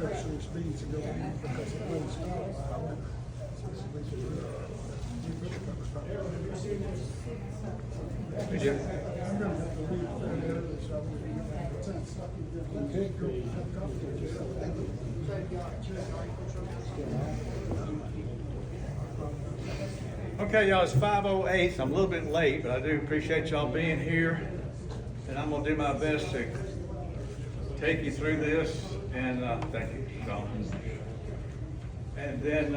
make sure it's needs to go in because it won't stop. Did you? I'm gonna have to leave very early, so I won't be back in time. So I can get go have coffee or something. Okay, y'all, it's 5:08. I'm a little bit late, but I do appreciate y'all being here. And I'm gonna do my best to take you through this. And thank you, Sean. And then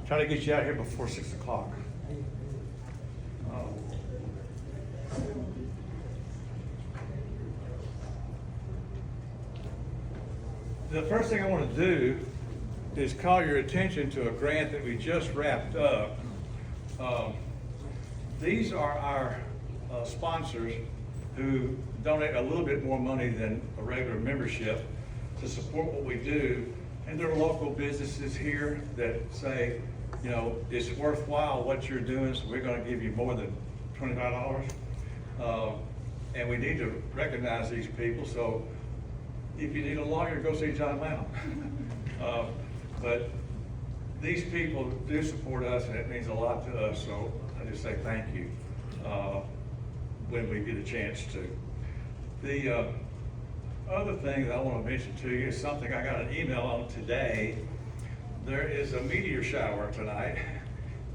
try to get you out here before 6 o'clock. The first thing I want to do is call your attention to a grant that we just wrapped up. These are our sponsors who donate a little bit more money than a regular membership to support what we do. And there are local businesses here that say, you know, it's worthwhile what you're doing, so we're going to give you more than $25. And we need to recognize these people. So if you need a lawyer, go see John Milam. But these people do support us, and it means a lot to us. So I just say thank you when we get a chance to. The other thing that I want to mention to you is something I got an email on today. There is a meteor shower tonight,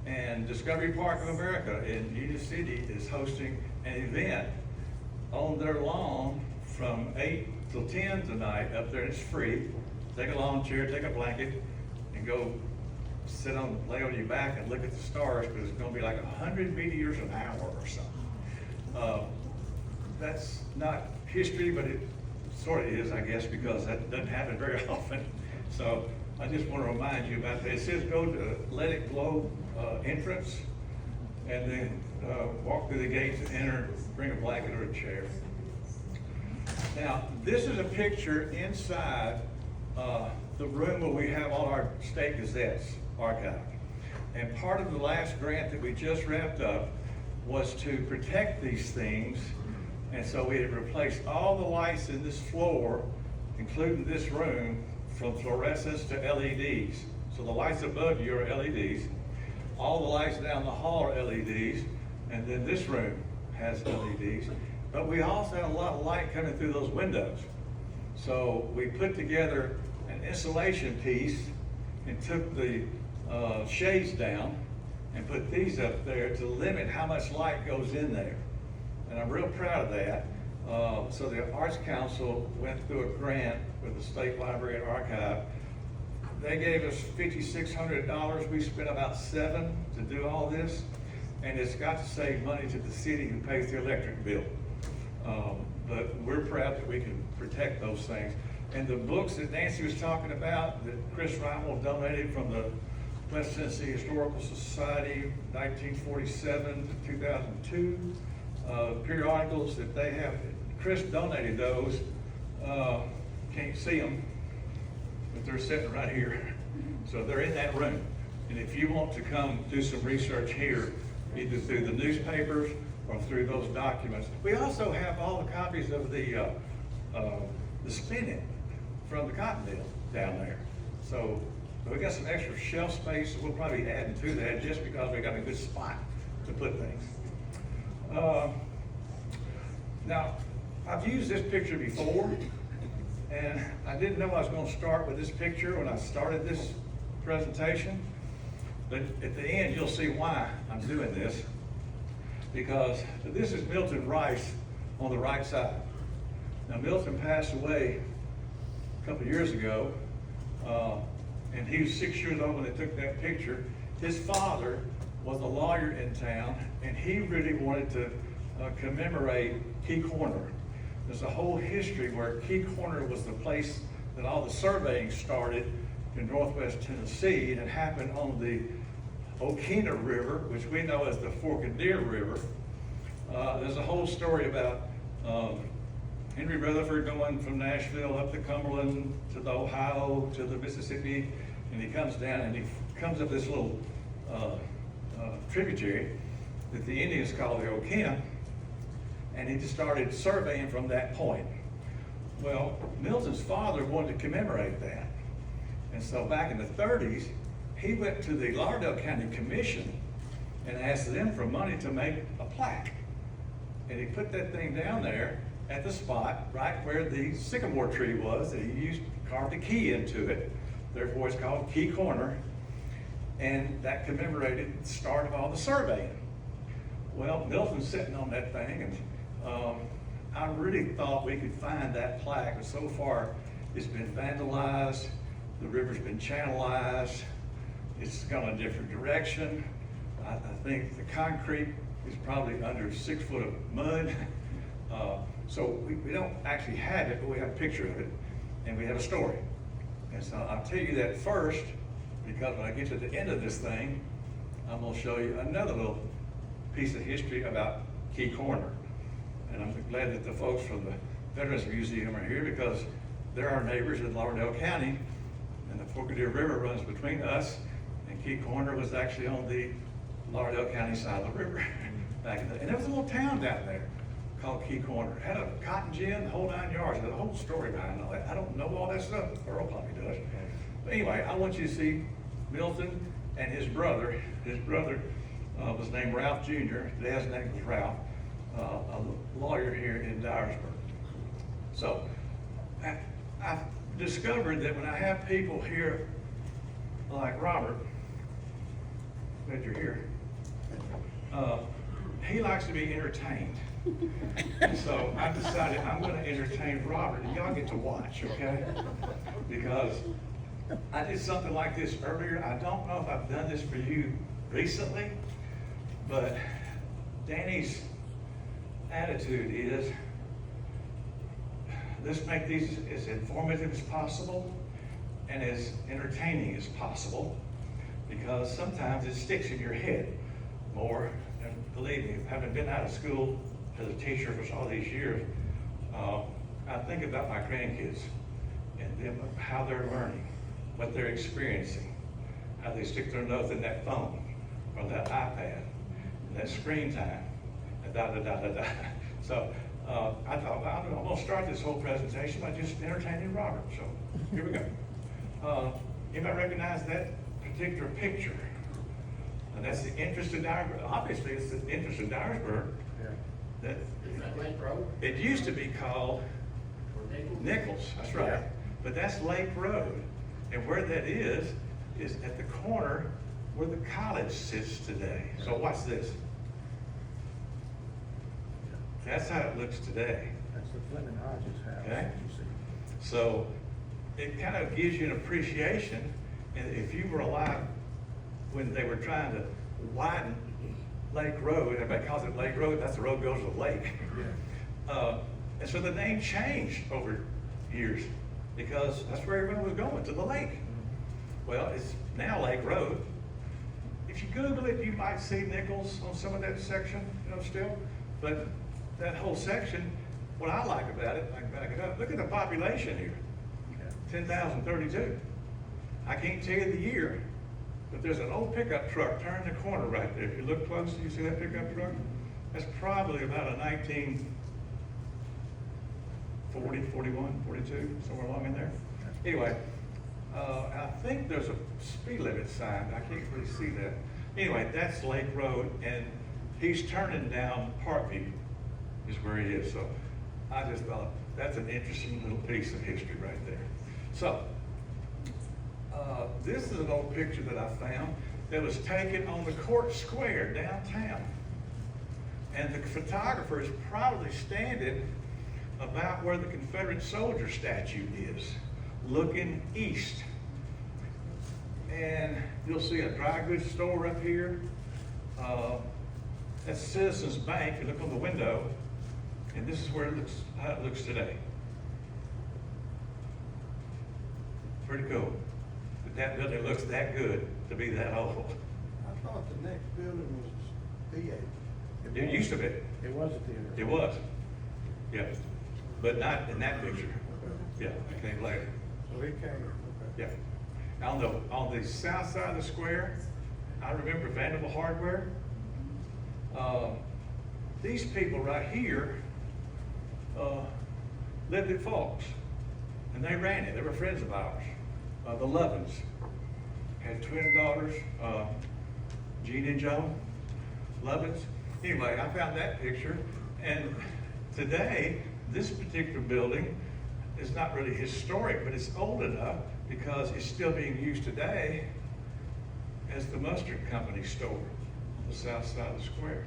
and Discovery Park of America in Union City is hosting an event on their lawn from 8 till 10 tonight up there. It's free. Take a lawn chair, take a blanket, and go lay on your back and look at the stars, because it's going to be like 100 meteors an hour or something. That's not history, but it sort of is, I guess, because that doesn't happen very often. So I just want to remind you about that. It says go to Let It Glow entrance, and then walk through the gates and enter, bring a blanket or a chair. Now, this is a picture inside the room where we have all our state gazettes archived. And part of the last grant that we just wrapped up was to protect these things. And so we had replaced all the lights in this floor, including this room, from fluorescents to LEDs. So the lights above you are LEDs. All the lights down the hall are LEDs. And then this room has LEDs. But we also had a lot of light coming through those windows. So we put together an insulation piece and took the shades down and put these up there to limit how much light goes in there. And I'm real proud of that. So the Arts Council went through a grant with the State Library and Archive. They gave us $5,600. We spent about $7 to do all this. And it's got to save money to the city who pays the electric bill. But we're proud that we can protect those things. And the books that Nancy was talking about, that Chris Reimel donated from the West Tennessee Historical Society, 1947 to 2002, periodicals that they have, Chris donated those. Can't see them, but they're sitting right here. So they're in that room. And if you want to come do some research here, either through the newspapers or through those documents. We also have all the copies of the spinning from the cotton mill down there. So we got some extra shelf space, so we'll probably be adding to that just because we got a good spot to put things. Now, I've used this picture before, and I didn't know I was going to start with this picture when I started this presentation, but at the end you'll see why I'm doing this. Because this is Milton Rice on the right side. Now, Milton passed away a couple of years ago, and he was 6 years old when they took that picture. His father was a lawyer in town, and he really wanted to commemorate Key Corner. There's a whole history where Key Corner was the place that all the surveying started in northwest Tennessee, and it happened on the Okina River, which we know as the Fork-a-Deer River. There's a whole story about Henry Rutherford going from Nashville up the Cumberland to the Ohio to the Mississippi, and he comes down and he comes up this little tributary that the Indians call the Okina, and he just started surveying from that point. Well, Milton's father wanted to commemorate that. And so back in the 30s, he went to the Lauderdale County Commission and asked them for money to make a plaque. And he put that thing down there at the spot right where the sycamore tree was that he used, carved a key into it. Therefore, it's called Key Corner. And that commemorated the start of all the surveying. Well, Milton's sitting on that thing, and I really thought we could find that plaque, but so far it's been vandalized, the river's been channelized, it's gone a different direction. I think the concrete is probably under 6 foot of mud. So we don't actually have it, but we have a picture of it, and we have a story. And so I'll tell you that first, because when I get to the end of this thing, I'm gonna show you another little piece of history about Key Corner. And I'm glad that the folks from the Veterans Museum are here, because they're our neighbors in Lauderdale County, and the Forkadoo River runs between us, and Key Corner was actually on the Lauderdale County side of the river back in the, and there was a little town down there called Key Corner. It had a cotton gin, the whole 9 yards. There's a whole story behind all that. I don't know all that stuff, Earl probably does. But anyway, I want you to see Milton and his brother. His brother was named Ralph Jr. Dad's name was Ralph, a lawyer here in Dyersburg. So I've discovered that when I have people here like Robert, glad you're here, he likes to be entertained. And so I decided I'm going to entertain Robert, and y'all get to watch, okay? Because I did something like this earlier. I don't know if I've done this for you recently, but Danny's attitude is, let's make these as informative as possible and as entertaining as possible, because sometimes it sticks in your head more. And believe me, having been out of school as a teacher for all these years, I think about my grandkids and them, how they're learning, what they're experiencing, how they stick their nose in that phone or that iPad, and that screen time, and da-da-da-da-da. So I thought, well, I'm going to start this whole presentation by just entertaining Robert. So here we go. Anybody recognize that particular picture? And that's the interest of Dyersburg. Obviously, it's the interest of Dyersburg. That Lake Road? It used to be called Nichols, that's right. Yeah. But that's Lake Road. And where that is at the corner where the college sits today. So watch this. That's how it looks today. That's the Fleming Hodges house. Okay. You see. So it kind of gives you an appreciation, and if you were alive when they were trying to widen Lake Road, everybody calls it Lake Road, that's the road goes to the lake. Yeah. And so the name changed over years, because that's where everyone was going, to the lake. Well, it's now Lake Road. If you Google it, you might see Nichols on some of that section, still. But that whole section, what I like about it, I can back it up. Look at the population here, 10,032. I can't tell you the year, but there's an old pickup truck turning the corner right there. If you look close, you see that pickup truck? That's probably about a 1940, 41, 42, somewhere along in there. Anyway, I think there's a speed limit sign. I can't really see that. Anyway, that's Lake Road, and he's turning down Parkview is where he is. So I just thought that's an interesting little piece of history right there. So this is an old picture that I found that was taken on the Court Square downtown. And the photographer is probably standing about where the Confederate soldier statue is, looking east. And you'll see a dry goods store up here. That's Citizens Bank. You look on the window, and this is where it looks, how it looks today. Pretty cool. But that building looks that good to be that old. I thought the next building was VA. It used to be. It was a theater. It was. Yeah. But not in that picture. Yeah, it came later. So he came, okay. Yeah. On the south side of the square, I remember Vanderbilt Hardware. These people right here lived at Falks, and they ran it. They were friends of ours. The Lovins had twin daughters, Jean and Joan Lovins. Anyway, I found that picture, and today, this particular building is not really historic, but it's old enough because it's still being used today as the mustard company store on the south side of the square.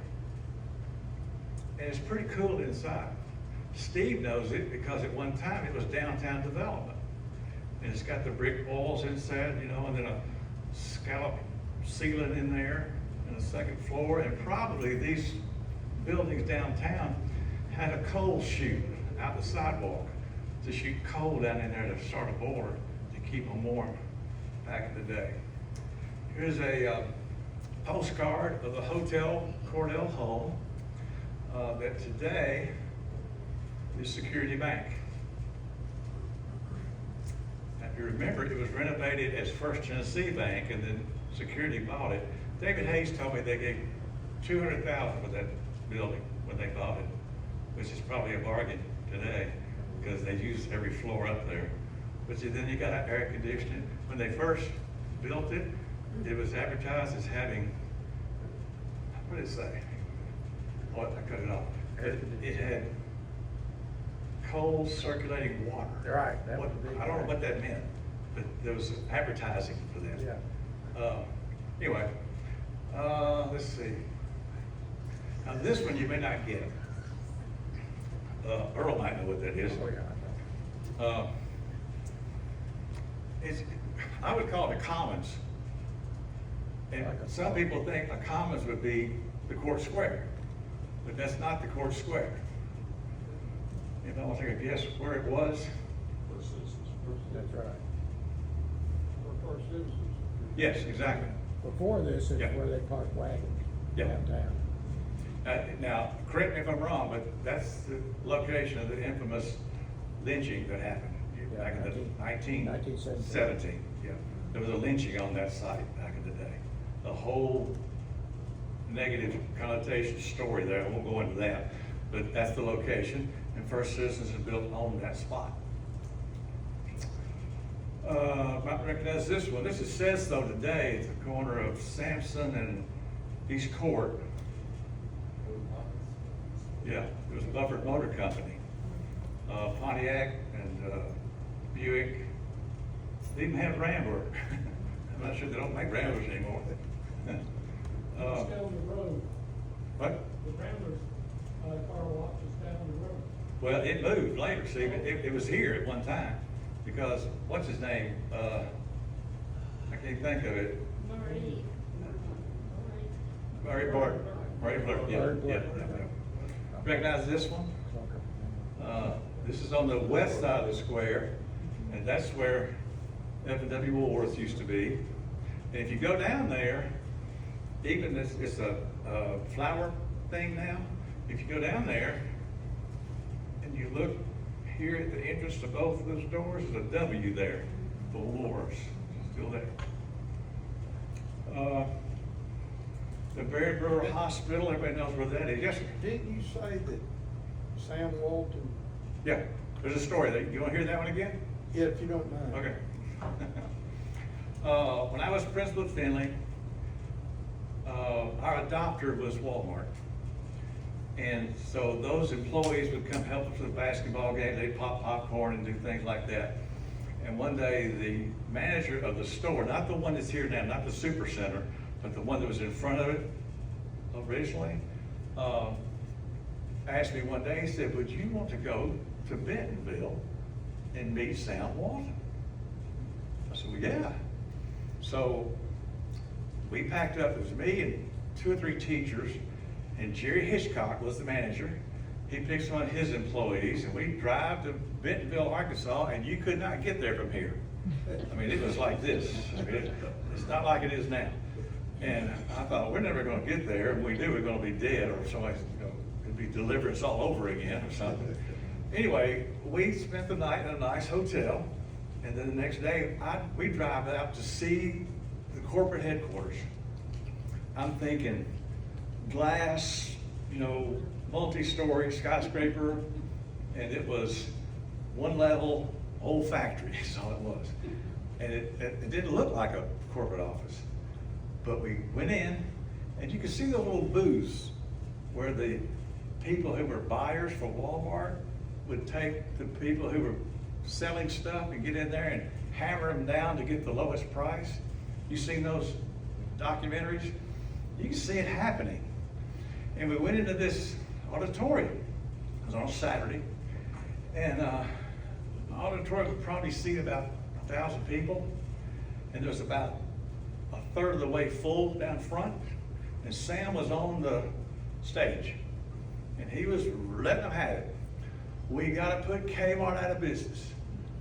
And it's pretty cool inside. Steve knows it because at one time it was downtown development. And it's got the brick walls inside, you know, and then a scallop ceiling in there and a second floor. And probably these buildings downtown had a coal chute out the sidewalk to shoot coal down in there to start a boiler to keep them warm back in the day. Here's a postcard of the Hotel Cordell home that today is Security Bank. Now, if you remember, it was renovated as First Tennessee Bank, and then Security bought it. David Hayes told me they gave $200,000 for that building when they bought it, which is probably a bargain today because they use every floor up there. But then you got air conditioning. When they first built it, it was advertised as having, what did it say? Oh, I cut it off. It had cold circulating water. Right, that was the big I don't know thing. what that meant, but there was advertising for that. Yeah. Anyway, let's see. Now this one you may not get. Earl might know what that is. Oh, yeah, I know. I would call it a commons. And Like a some people think a commons would be the court square, but that's not the court square. If I want to take a guess where it was, That's right. yes, exactly. Before this is Yeah. where they park wagons Yeah. downtown. Now, correct me if I'm wrong, but that's the location of the infamous lynching that happened back in the 1917. Yeah, there was a lynching on that site back in the day. The whole negative connotation story there, I won't go into that, but that's the location, and First Citizens is built on that spot. Might recognize this one. This is says though today at the corner of Sampson and East Court. Yeah, it was Buffett Motor Company. Pontiac and Buick. They even have Rambler. I'm not sure they don't make Ramblers anymore. It's down the road. What? The Ramblers, car wash is down the road. Well, it moved later, see, it was here at one time, because, what's his name? I can't think of it. Murray Blurt, yeah, Murray Blurt. yeah. Recognize this one? This is on the west side of the square, and that's where F&W Woolworth used to be. And if you go down there, even it's a flower thing now. If you go down there and you look here at the entrance to both of those doors, there's a W there for Woolworths, still there. The Dyersburg Hospital, everybody knows where that is. Yes, sir. Didn't you say that Sam Walton, Yeah, there's a story. You want to hear that one again? yeah, if you don't mind? Okay. When I was principal at Finley, our adopter was Walmart. And so those employees would come help us with basketball games. They'd pop popcorn and do things like that. And one day the manager of the store, not the one that's here now, not the super center, but the one that was in front of it originally, asked me one day, he said, would you want to go to Bentonville and meet Sam Walton? I said, well, yeah. So we packed up, it was me and 2 or 3 teachers, and Jerry Hitchcock was the manager. He picked some of his employees, and we drive to Bentonville, Arkansas, and you could not get there from here. I mean, it was like this. I mean, it's not like it is now. And I thought, we're never gonna get there. If we do, we're gonna be dead, or somebody, it'd be deliverance all over again or something. Anyway, we spent the night in a nice hotel, and then the next day, we drive out to see the corporate headquarters. I'm thinking glass, multi-story skyscraper, and it was one level, old factory is all it was. And it didn't look like a corporate office. But we went in, and you could see the little booths where the people who were buyers for Walmart would take the people who were selling stuff and get in there and hammer them down to get the lowest price. You seen those documentaries? You can see it happening. And we went into this auditorium. It was on a Saturday. And the auditorium would probably seat about 1,000 people. And there was about a third of the way full down front. And Sam was on the stage. And he was letting them have it. We got to put Kmart out of business.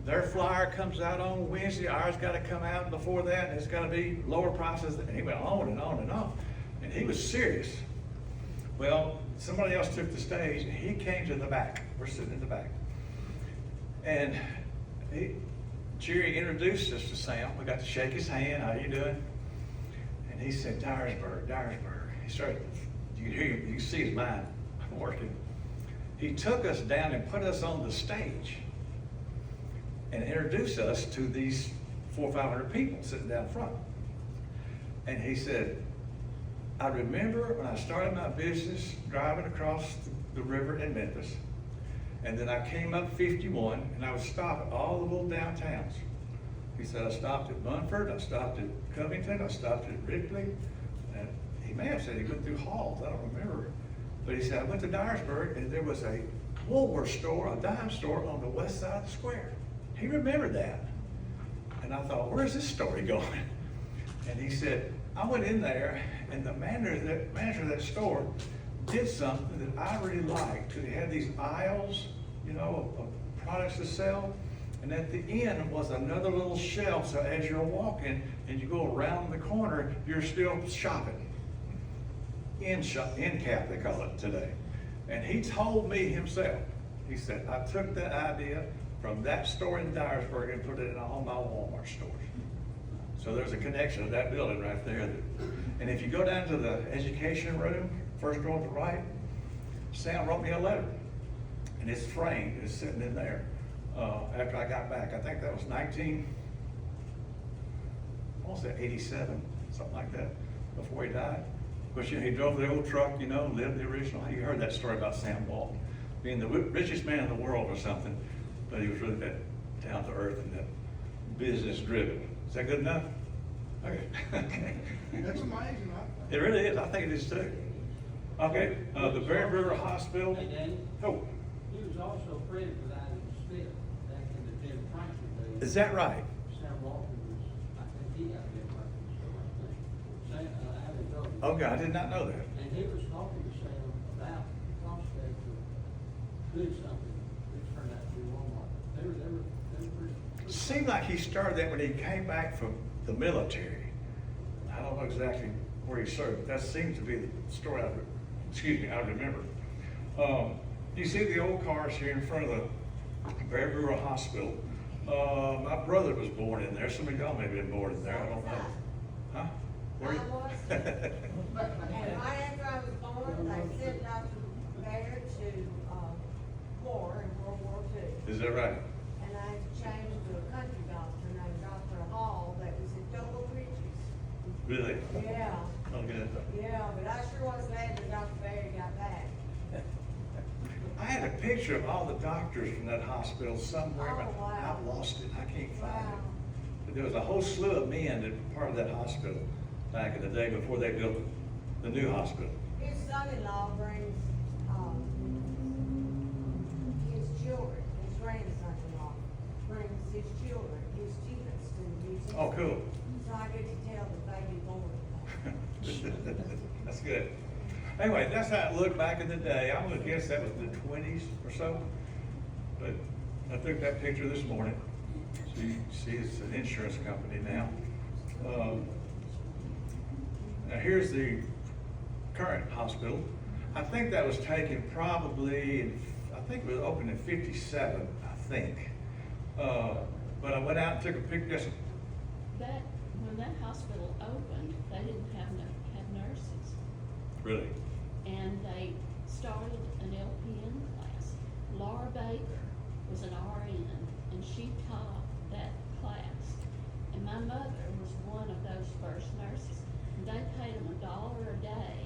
Their flyer comes out on Wednesday. Ours got to come out before that. And it's got to be lower prices. And he went on and on and on. And he was serious. Well, somebody else took the stage, and he came to the back. We're sitting in the back. And Jerry introduced us to Sam. We got to shake his hand. How you doing? And he said, Dyersburg, Dyersburg. He started, you can hear him, you can see his mind working. He took us down and put us on the stage and introduced us to these 400 or 500 people sitting down front. And he said, I remember when I started my business driving across the river in Memphis, and then I came up 51, and I would stop at all the little downtowns. He said, I stopped at Munford, I stopped at Covington, I stopped at Ripley, and he may have said he went through Halls, I don't remember. But he said, I went to Dyersburg, and there was a Woolworth store, a dime store on the west side of the square. He remembered that. And I thought, where's this story going? And he said, I went in there, and the manager of that store did something that I really liked. He had these aisles, you know, of products to sell, and at the end was another little shelf, so as you're walking and you go around the corner, you're still shopping. End cap, they call it today. And he told me himself, he said, I took that idea from that store in Dyersburg and put it in all my Walmart stores. So there's a connection to that building right there. And if you go down to the education room, first row on the right, Sam wrote me a letter. And it's framed, it's sitting in there. After I got back, I think that was 87, something like that, before he died. Of course, you know, he drove the old truck, you know, lived the original. You heard that story about Sam Walton being the richest man in the world or something, but he was really that down to earth and that business driven. Is that good enough? Okay. That's amazing. It really is. I think it is too. Okay, the Berry River Hospital. Hey, Danny. Oh, He was also friends with Isaac Smith back in the Jim Franklin days. is that right? Sam Walton was, I think he got Jim Franklin, so I think. Sam, I haven't told you. Okay, I did not know that. And he was talking to Sam about the prospect of doing something that turned out to be Walmart. They were pretty. Seemed like he started that when he came back from the military. I don't know exactly where he served, but that seems to be the story I remember. You see the old cars here in front of the Berry River Hospital. My brother was born in there. Some of y'all may have been born in there. I don't know. Huh? Were you? I was. And right after I was born, they sent Dr. Baird to war in World War II. Is that right? And I changed to a country doctor named Dr. Hall that was at Double Bridges. Really? Yeah, Okay. yeah, but I sure was glad that Dr. Baird got back. I had a picture of all the doctors from that hospital somewhere, but Oh, wow. I've lost it. I can't find Wow. it. But there was a whole slew of men that were part of that hospital back in the day before they built the new hospital. His son-in-law brings his children, his grandson-in-law brings his children, his students to the museum. Oh, cool. So I get to tell the baby born. That's good. Anyway, that's how it looked back in the day. I'm gonna guess that was the 20s or so. But I took that picture this morning. So you see it's an insurance company now. Now here's the current hospital. I think that was taken probably, I think it was opened in 57, I think. But I went out and took a picture. When that hospital opened, they didn't have nurses. Really? And they started an LPN class. Laura Baker was an RN, and she taught that class. And my mother was one of those first nurses. And they paid them $1 a day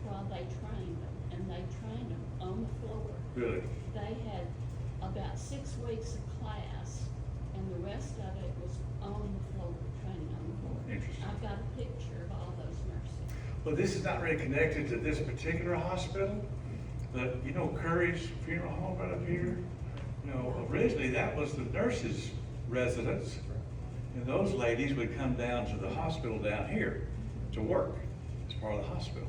while they trained them, and they trained them on the floor. Really? They had about 6 weeks of class, and the rest of it was on the floor, training on the floor. Interesting. I've got a picture of all those nurses. Well, this is not really connected to this particular hospital, but you know Courage Funeral Home right up here? You know, originally that was the nurses' residence, and those ladies would come down to the hospital down here to work as part of the hospital.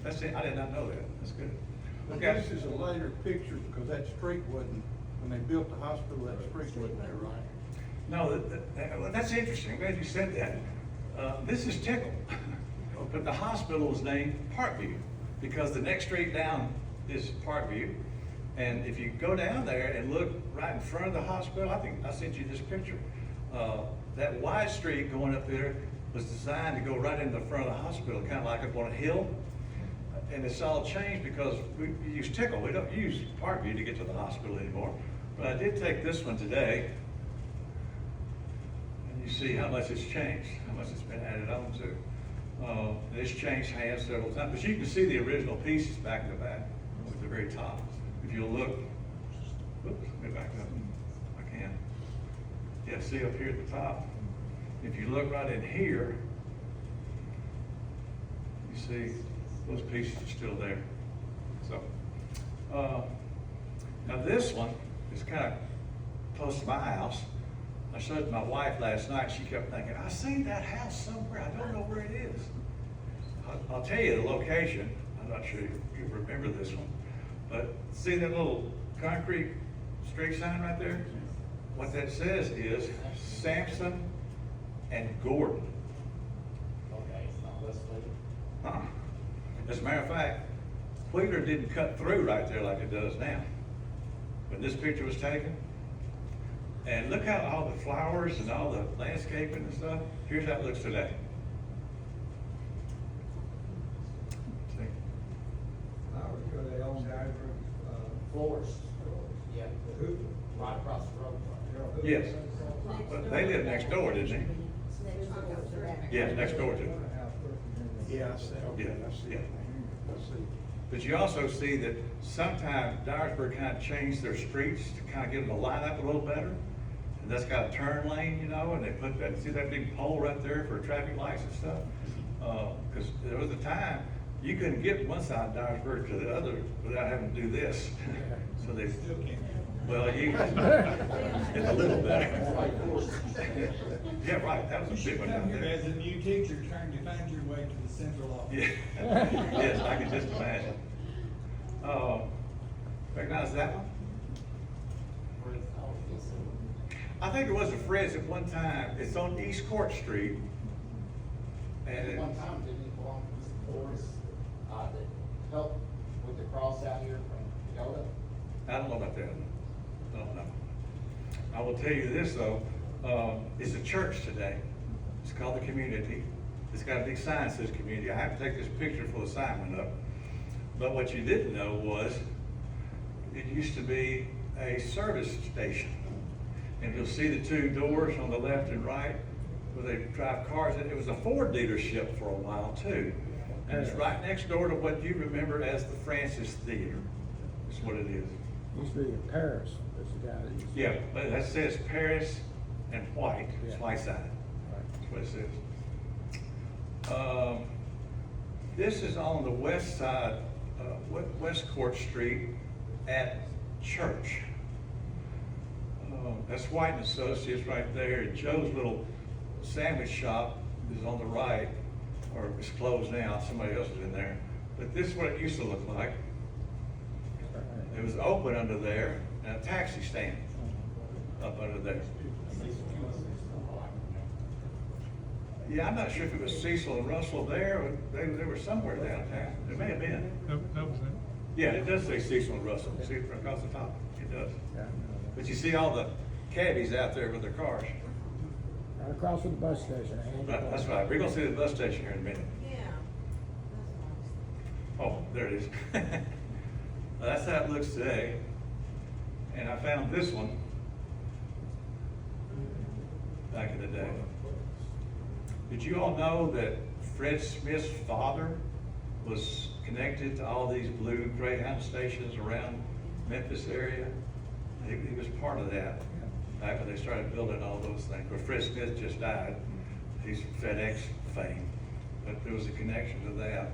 That's it, I did not know that, that's good. But Okay. this is a later picture because that street wasn't, when they built the hospital, that street wasn't there, right? No, well, that's interesting, I'm glad you said that. This is Tickle, but the hospital is named Parkview because the next street down is Parkview. And if you go down there and look right in front of the hospital, I think I sent you this picture. That wide street going up there was designed to go right in the front of the hospital, kind of like up on a hill. And it's all changed because we use Tickle. We don't use Parkview to get to the hospital anymore. But I did take this one today. And you see how much it's changed, how much it's been added on to. It's changed hands several times. But you can see the original pieces back to back at the very top. If you'll look, whoops, let me back up. I can. Yeah, see up here at the top. If you look right in here, you see those pieces are still there. So, now this one is kind of close to my house. I showed it to my wife last night. She kept thinking, I seen that house somewhere. I don't know where it is. I'll tell you the location. I'm not sure you remember this one. But see that little concrete street sign right there? What that says is Sampson and Gordon. Okay, it's not listed. As a matter of fact, Wheeler didn't cut through right there like it does now. When this picture was taken, and look how all the flowers and all the landscaping and stuff, here's how it looks today. See? They own Dyersburg, Florist. Yeah, right across the road. Yes. But they live next door, didn't they? Yeah, next door to them. Yeah, I see. Okay, Yeah, I see. yeah. I see. But you also see that sometimes Dyersburg kind of changed their streets to kind of get them to line up a little better. And that's got a turn lane, you know, and they put that, see that big pole right there for traffic lights and stuff? Because there was a time you couldn't get one side of Dyersburg to the other without having to do this. So they, well, you, it's a little better. Yeah, right, that was a big one Come out here there. as a new teacher trying to find your way to the central office. Yeah, yes, I can just imagine. Recognize that one? I think it was a Fred's at one time. It's on East Court Street. And At one time, didn't it belong to Mr. Flores, that helped with the cross out here from Dakota? I don't know about that. I don't know. I will tell you this though, it's a church today. It's called the Community. It's got a big sign that says Community. I have to take this picture before the sign went up. But what you didn't know was it used to be a service station. And you'll see the two doors on the left and right where they drive cars. And it was a Ford dealership for a while too. And it's right next door to what you remember as the Francis Theater. That's what it is. used to be in Paris, that's the guy that used to. Yeah, but that says Paris and white, it's Yeah. white side. Right. That's what it says. This is on the west side, West Court Street at Church. That's White and Associates right there. Joe's little sandwich shop is on the right, or it's closed now, somebody else is in there. But this is what it used to look like. It was open under there, and a taxi stand up under there. Yeah, I'm not sure if it was Cecil and Russell there, or they were somewhere downtown. It may have been. That was it. Yeah, it does say Cecil and Russell. See it across the top? It does. Yeah. But you see all the cabbies out there with their cars. Right across from the bus station. That's right. We're gonna see the bus station here in a minute. Yeah. Oh, there it is. Well, that's how it looks today. And I found this one back in the day. Did you all know that Fred Smith's father was connected to all these blue Greyhound stations around Memphis area? He was part of that back when they started building all those things. But Fred Smith just died. He's FedEx fame, but there was a connection to that.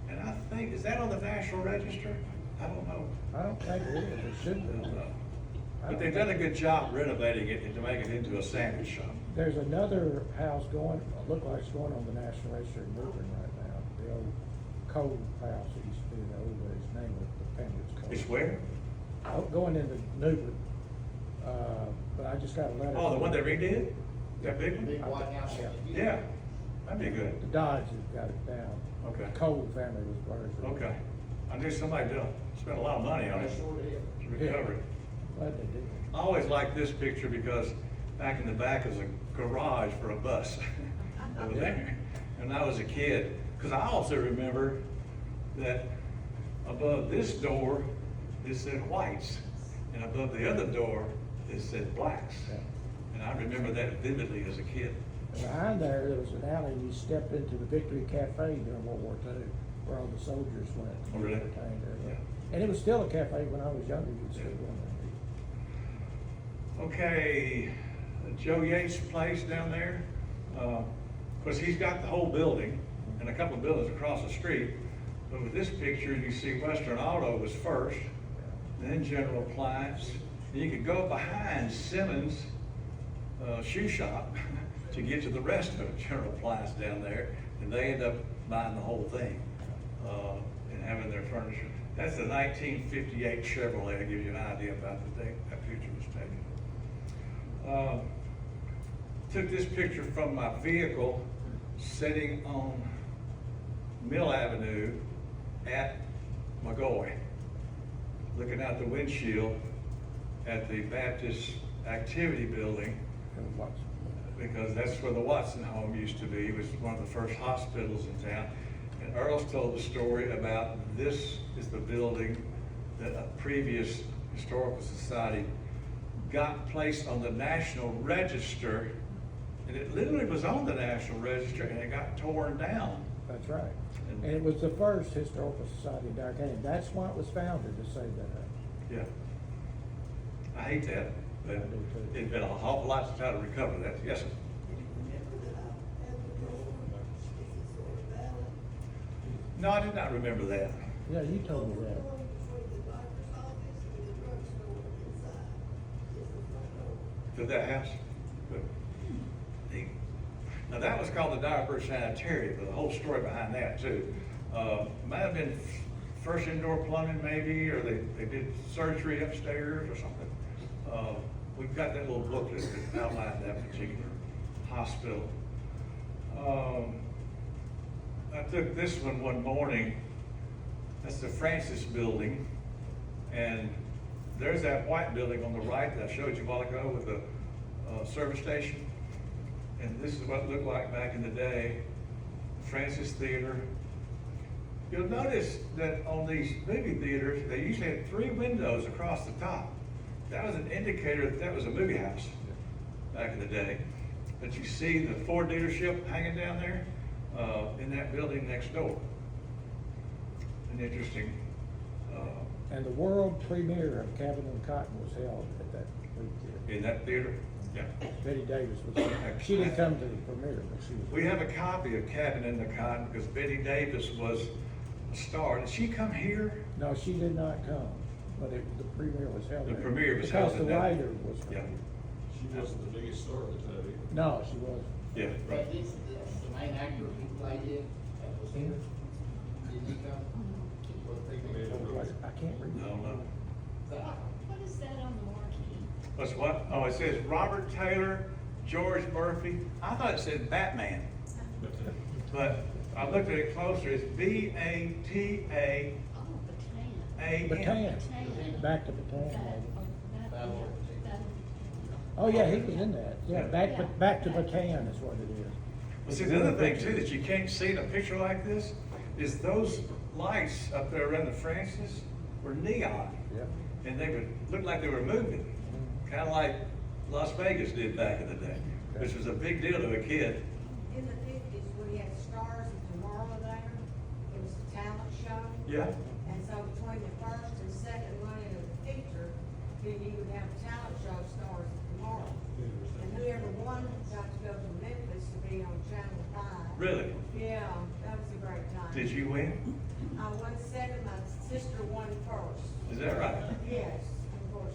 And I think, is that on the National Register? I don't know. I don't think it is, it should I be. don't know. But they've done a good job renovating it and to make it into a sandwich shop. There's another house going, look like it's going on the National Register in Newbern right now, the old Cole house that used to be the old, his name was the family was Cole. It's where? Going into Newbern, but I just got a letter. Oh, the one they redid? That big The big one? white house. Yeah, that'd be good. The Dodge has got it down. Okay. The Cole family was burned. Okay. I knew somebody spent a lot of money on it to recover it. Glad they did. I always liked this picture because back in the back was a garage for a bus over there. And I was a kid, because I also remember that above this door, it said whites, and above the other door, it said blacks. Yeah. And I remember that vividly as a kid. And behind there was an alley, and you stepped into the Victory Cafe during World War II, where all the soldiers went. Oh, really? Entertained there. Yeah. And it was still a cafe when I was younger, you'd still go in there. Okay, Joe Yates' place down there. Of course, he's got the whole building and a couple of buildings across the street. But with this picture, you see Western Auto was first, then General Appliance. And you could go behind Simmons' shoe shop to get to the rest of General Appliance down there, and they end up buying the whole thing and having their furniture. That's a 1958 Chevrolet, to give you an idea about the date that picture was taken. Took this picture from my vehicle sitting on Mill Avenue at McGoy, looking out the windshield at the Baptist Activity Building, And watch. because that's where the Watson home used to be. It was one of the first hospitals in town. And Earl's told the story about this is the building that a previous historical society got placed on the National Register, and it literally was on the National Register, and it got torn down. That's right. And it was the first historical society in Dyer County. That's why it was founded, to save that up. Yeah. I hate that, but it'd been a whole lot to try to recover that. Yes, sir. No, I did not remember that. Yeah, you told me that. To that house? Good. Neat. Now, that was called the Dyersburg Sanitarium, but the whole story behind that, too. Might have been first indoor plumbing, maybe, or they did surgery upstairs or something. We've got that little booklet that outlined that particular hospital. I took this one morning. That's the Francis building, and there's that white building on the right that I showed you a while ago with the service station. And this is what it looked like back in the day. Francis Theater. You'll notice that on these movie theaters, they usually had 3 windows across the top. That was an indicator that that was a movie house back in the day. But you see the Ford dealership hanging down there in that building next door. An interesting. And the world premiere of Cabin in Cotton was held at that movie theater. In that theater? Yeah. Betty Davis was there. She didn't come to the premiere, but she was. We have a copy of Cabin in the Cotton because Betty Davis was a star. Did she come here? No, she did not come, but the premiere was held The there. premiere was held Because in the that- writer was. Yeah. She wasn't the biggest star at the time either. No, she wasn't. Yeah. But this, the main actor who played it, that was here, did he come? For the premiere? I can't read. No, no. What is that on the marquee? What's what? Oh, it says Robert Taylor, George Murphy. I thought it said Batman. But I looked at it closer. It's B-A-T-A-A-N. Oh, Bataan. Bataan. Back to Bataan. Battle. Oh, yeah, he was in that. Yeah, Yeah. back to Bataan is what it is. Well, see, the other thing too that you can't see in a picture like this is those lights up there around the Francis were neon. Yep. and they would look like they were moving, kind of like Las Vegas did back in the day, which was a big deal to a kid. In the fifties, we had Stars of Tomorrow there, it was a talent show. Yeah. And so between the first and second running of the feature, then you would have a talent show, Stars of Tomorrow. And whoever won got to go to Memphis to be on Channel 5. Really? Yeah, that was a great time. Did you win? I won second, my sister won first. Is that right? Yes, of course.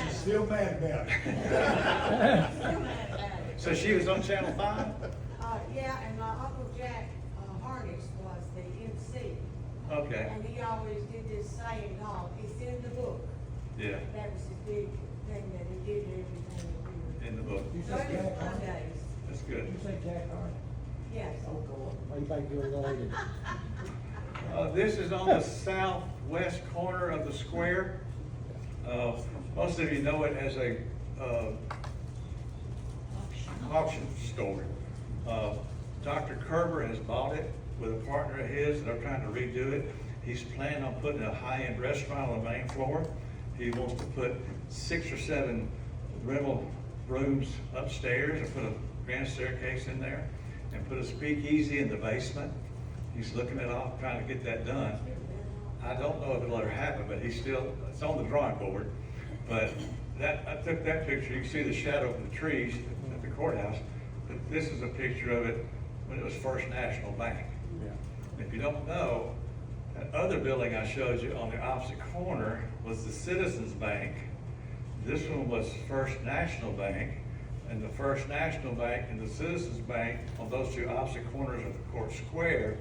She's still mad about it. Still mad about it. So she was on Channel 5? Yeah, and my Uncle Jack Harness was the MC. Okay. And he always did this saying called, it's in the book. Yeah, That was his big thing that he did everything he did. in the book. You So said it was Jack fun Harness? days. That's good. You say Jack Harness? Yes. Oh, God, way back good related. This is on the southwest corner of the square. Most of you know it as a auction store. Dr. Kerber has bought it with a partner of his, and they're trying to redo it. He's planning on putting a high-end restaurant on the main floor. He wants to put 6 or 7 rental rooms upstairs and put a grand staircase in there and put a speakeasy in the basement. He's looking at all, trying to get that done. I don't know if it'll ever happen, but he's still, it's on the drawing board. But that, I took that picture, you can see the shadow of the trees at the courthouse. But this is a picture of it when it was First National Bank. Yeah. If you don't know, that other building I showed you on the opposite corner was the Citizens Bank. This one was First National Bank, and the First National Bank and the Citizens Bank on those two opposite corners of the court square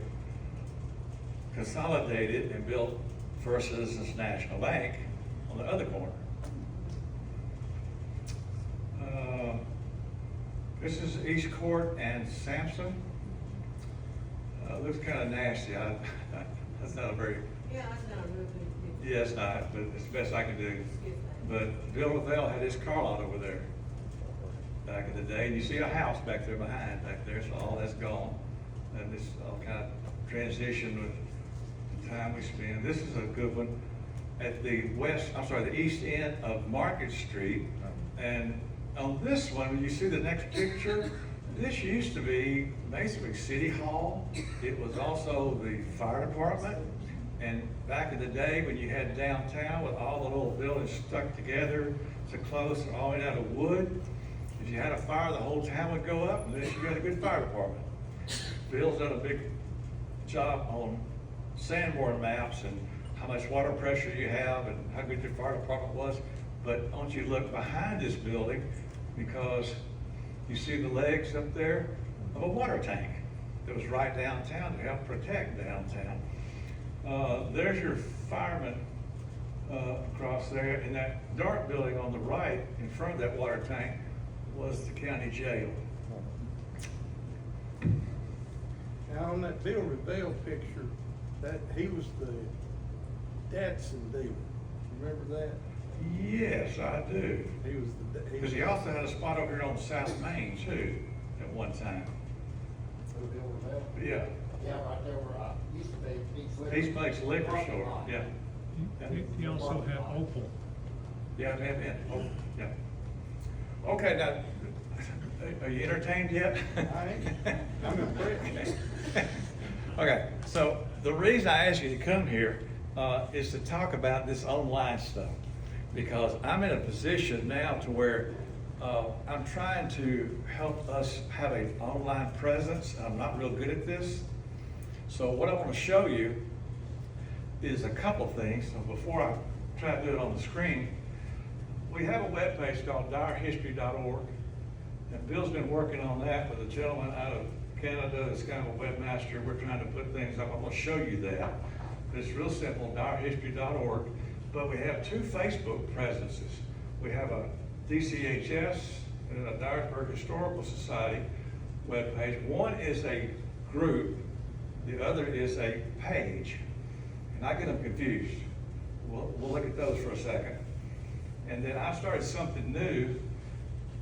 consolidated and built First Citizens National Bank on the other corner. This is East Court and Sampson. Looks kind of nasty. That's not a very, Yeah, that's not a real good picture. yeah, it's not, but it's the best I can do. Excuse me. But Bill Lavelle had his car lot over there back in the day, and you see a house back there behind, back there, so all that's gone. And this all kind of transition with the time we spend. This is a good one at the the east end of Market Street. And on this one, you see the next picture, this used to be basically City Hall. It was also the fire department. And back in the day, when you had downtown with all the little buildings stuck together so close and all made out of wood, if you had a fire, the whole town would go up, and then you got a good fire department. Bill's done a big job on Sanborn maps and how much water pressure you have and how good your fire department was. But I want you to look behind this building, because you see the legs up there of a water tank that was right downtown to help protect downtown. There's your fireman across there, and that dark building on the right in front of that water tank was the county jail. Now, on that Bill Revelle picture, that, he was the Datsun dealer. Remember that? Yes, I do. He was the. Because he also had a spot over here on South Main too, at one time. Bill Revelle? Yeah, Yeah, right there where, used to be Peace Place Liquor Store, yeah. You also have Opal. Yeah, oh, yeah. Okay, now, are you entertained yet? I ain't. I'm impressed. Okay, so the reason I asked you to come here is to talk about this online stuff, because I'm in a position now to where I'm trying to help us have an online presence. I'm not real good at this. So what I want to show you is a couple things. So before I try to do it on the screen, we have a webpage called dyerhistory.org, and Bill's been working on that with a gentleman out of Canada that's kind of a webmaster. We're trying to put things up. I'm going to show you that. It's real simple, dyerhistory.org. But we have 2 Facebook presences. We have a DCHS and a Dyersburg Historical Society webpage. One is a group, the other is a page. And I get them confused. We'll look at those for a second. And then I started something new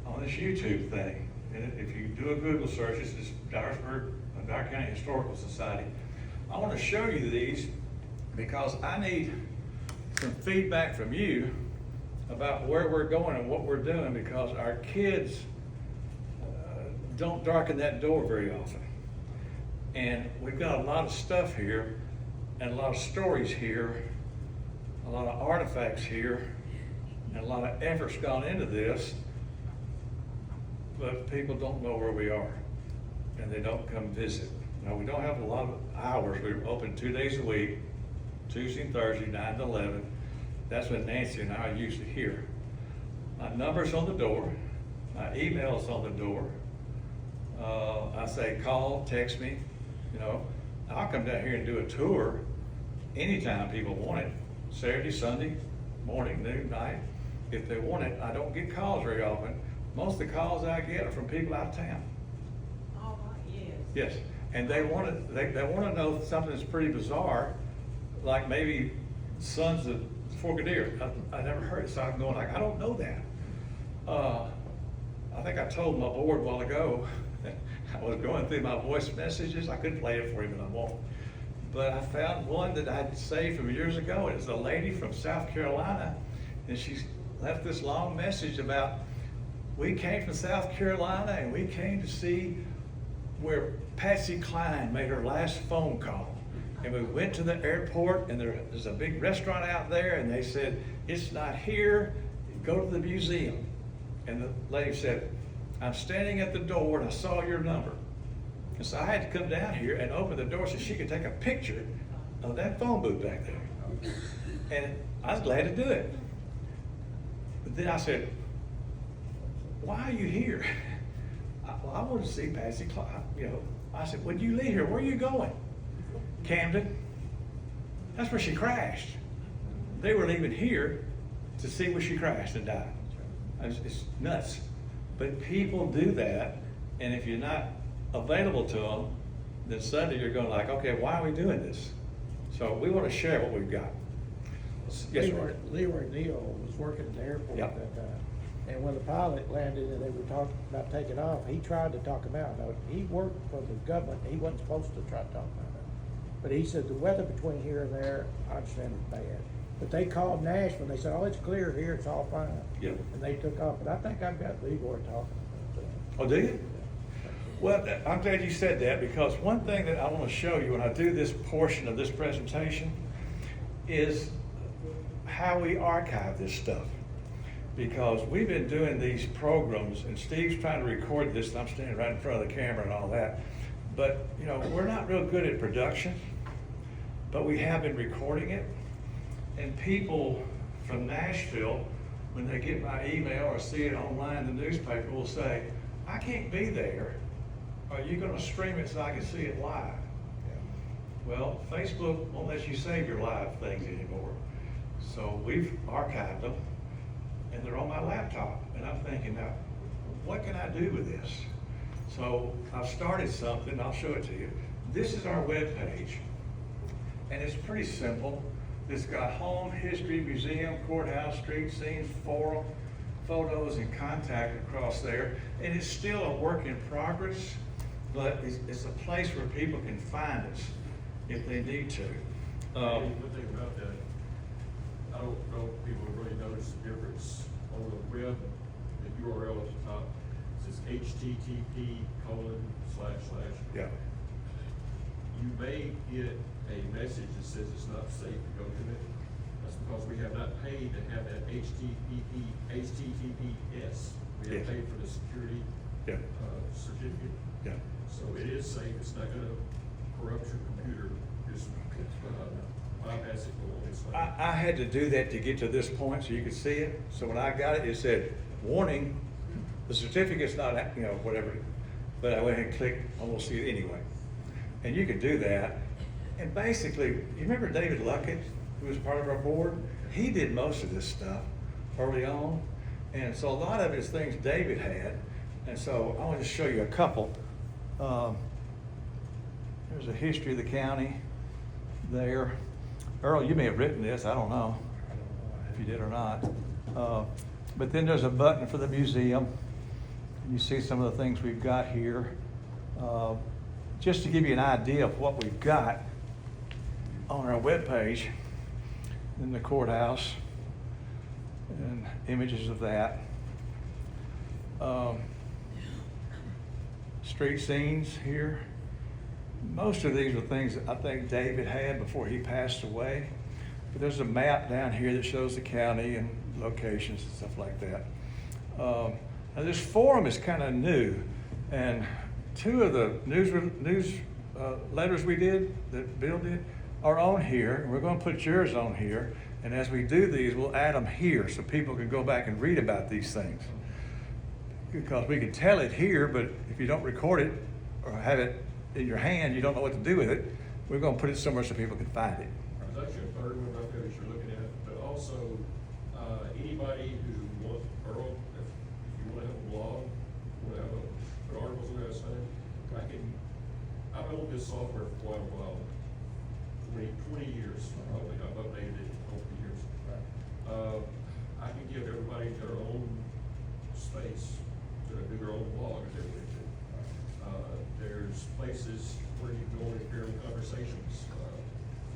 on this YouTube thing. And if you do a Google search, it's Dyersburg, Dyer County Historical Society. I want to show you these because I need some feedback from you about where we're going and what we're doing, because our kids don't darken that door very often. And we've got a lot of stuff here and a lot of stories here, a lot of artifacts here, and a lot of effort's gone into this, but people don't know where we are and they don't come visit. Now, we don't have a lot of hours. We're open 2 days a week, Tuesday and Thursday, 9 to 11. That's when Nancy and I are usually here. My number's on the door, my email's on the door. I say, call, text me, you know. I'll come down here and do a tour anytime people want it. Saturday, Sunday, morning, noon, night. If they want it, I don't get calls very often. Most of the calls I get are from people out of town. All right, yes. Yes, and they want to, they want to know something that's pretty bizarre, like maybe Sons of Fork of Deer. I never heard it, so I'm going like, I don't know that. I think I told my board a while ago, I was going through my voice messages. I couldn't play it for you, but I won't. But I found one that I'd saved from years ago. It's a lady from South Carolina, and she left this long message about, we came from South Carolina and we came to see where Patsy Cline made her last phone call. And we went to the airport, and there's a big restaurant out there, and they said, it's not here, go to the museum. And the lady said, I'm standing at the door and I saw your number. And so I had to come down here and open the door so she could take a picture of that phone booth back there. And I was glad to do it. But then I said, why are you here? Well, I want to see Patsy Cline. You know, I said, when you leave here, where are you going? Camden. That's where she crashed. They were leaving here to see where she crashed and died. It's nuts. But people do that, and if you're not available to them, then suddenly you're going like, okay, why are we doing this? So we want to share what we've got. Yes, sir. Leroy Neal was working at the airport Yep. at that time. And when the pilot landed and they were talking about taking off, he tried to talk him out. Now, he worked for the government. He wasn't supposed to try to talk him out. But he said the weather between here and there, I understand it's bad. But they called Nashville and they said, oh, it's clear here, it's all fine. Yep. And they took off. But I think I've got Leroy talking about that. Oh, do you? Well, I'm glad you said that, because one thing that I want to show you when I do this portion of this presentation is how we archive this stuff. Because we've been doing these programs, and Steve's trying to record this, and I'm standing right in front of the camera and all that. But, you know, we're not real good at production, but we have been recording it. And people from Nashville, when they get my email or see it online in the newspaper, will say, I can't be there. Are you going to stream it so I can see it live? Well, Facebook won't let you save your live things anymore. So we've archived them, and they're on my laptop. And I'm thinking, now, what can I do with this? So I've started something, I'll show it to you. This is our webpage, and it's pretty simple. It's got home, history, museum, courthouse, street scenes, forum, photos, and contact across there. And it's still a work in progress, but it's a place where people can find us if they need to. One thing about that, I don't know if people really notice the difference on the web. The URL at the top says http:// Yeah. You may get a message that says it's not safe to go to it. That's because we have not paid to have that HTTPS. We have Yes. paid for the security certificate. Yeah. So it is safe. It's not going to corrupt your computer. Just bypass it. I had to do that to get to this point so you could see it. So when I got it, it said, warning, the certificate's not, you know, whatever. But I went ahead and clicked, I will see it anyway. And you could do that. And basically, you remember David Luckett, who was part of our board? He did most of this stuff early on. And so a lot of it is things David had. And so I want to show you a couple. There's a history of the county there. Earl, you may have written this, I don't know if you did or not. But then there's a button for the museum. And you see some of the things we've got here. Just to give you an idea of what we've got on our webpage, in the courthouse and images of that. Street scenes here. Most of these are things that I think David had before he passed away. But there's a map down here that shows the county and locations and stuff like that. Now this forum is kind of new, and two of the news letters we did, that Bill did, are on here. We're going to put yours on here, and as we do these, we'll add them here so people can go back and read about these things. Because we can tell it here, but if you don't record it or have it in your hand, you don't know what to do with it. We're going to put it somewhere so people can find it. There's actually a third one right there that you're looking at, but also, anybody who wants, Earl, if you wanna have a blog, wanna have put articles on that site, I've owned this software for quite a while, 20 years, probably, I've updated it over the years. I can give everybody their own space to do their own blog if they want to. There's places where you go and hear conversations,